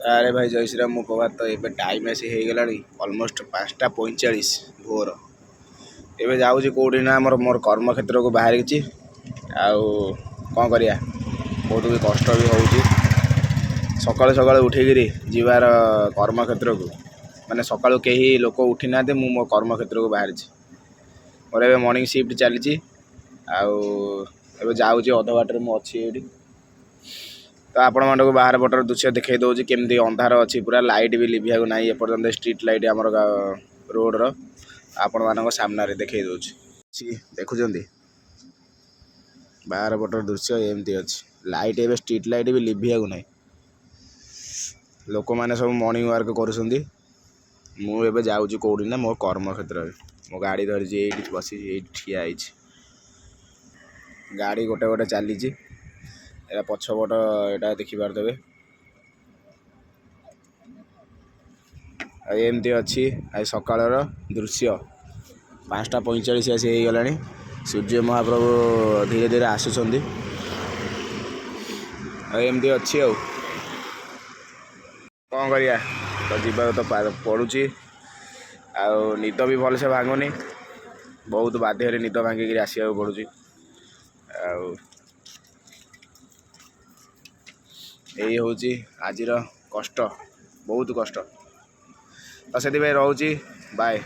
अरे भाई जय श्री राम मुखबात तो ये टाइम आसी हो गला अलमोस्ट 5:45 भोर एवं जाऊँगी कौटी ना मोर मोर कर्मक्षेत्र को बाहर कौन करिया बहुत भी कष्ट भी हो सकाल सकाल उठिकी जीवार कर्मक्षेत्र को माने सकालू कहीं लोक उठी ना मु मो कर्मक्षेत्र को बाहरी मोर ए मॉर्निंग शिफ्ट चली जाऊँगी अध बाटर मुझे तो आपण मन को बाहर पटर दृश्य देखई दूसरी केमती अंधार अच्छी पूरा लाइट भी लिभा ना एपर्तंत स्ट्रीट लाइट आमर रोड आपण मान सामने देखई दूसरी देखुं बाहर पटर दृश्य एमती अच्छी लाइट एवं स्ट्रीट लाइट भी लिभा ना लोक मैंने सब मॉर्निंग वर्क कर जाऊँगी कौटी ना मो कर्मक्षेत्र मो गाड़ी धरी बस ठिया गाड़ी गोटे गोटे चली पछपट यहाँ देखिपारे एमती अच्छी आज सकाल दृश्य 5:45 आसी हो गला सूर्य महाप्रभु धीरे धीरे आसुंच एमती अच्छी कौन करिया तो जीवा तो पड़ुची निद भी भलसे भांगुनी बहुत बाध्य निद भांगिक आसवाक पड़ुची यही हूँ आज कष्ट बहुत कष्ट तो से रोचे बाय।